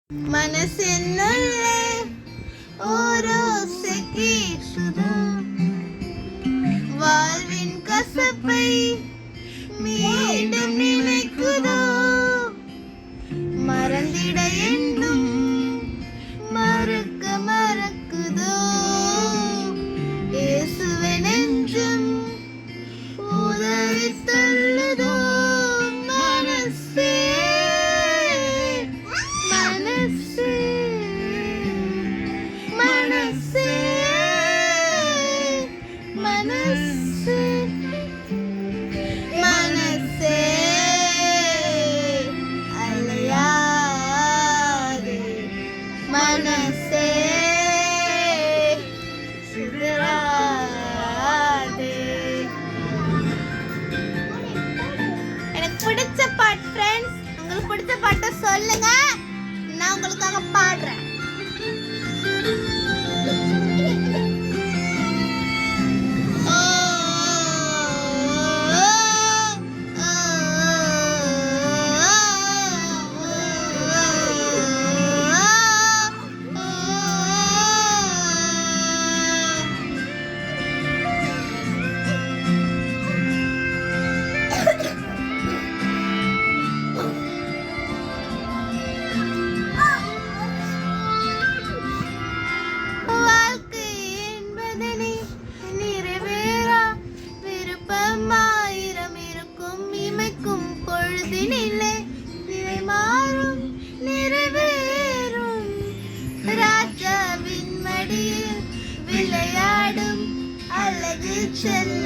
മനസ്സിനുള്ളേ ഓരോ வாழ்வின் கசப்பை மீண்டும் நினைக்குதோ மறந்திட எண்ணும் மறக்குதோ இயேசுவே நெஞ்சம் உதறி தள்ளுதோ மனசே மனசே மனசே மனசே மனசே அலையாதே மனசே சிதறாதே. எனக்கு பிடிச்ச பாட்டு ஃப்ரெண்ட்ஸ், உங்களுக்கு பிடிச்ச பாட்டை சொல்லுங்க, நான் உங்களுக்காக பாடுறேன். ராஜாவின் மடியில் விளையாடும் அழகு செல்ல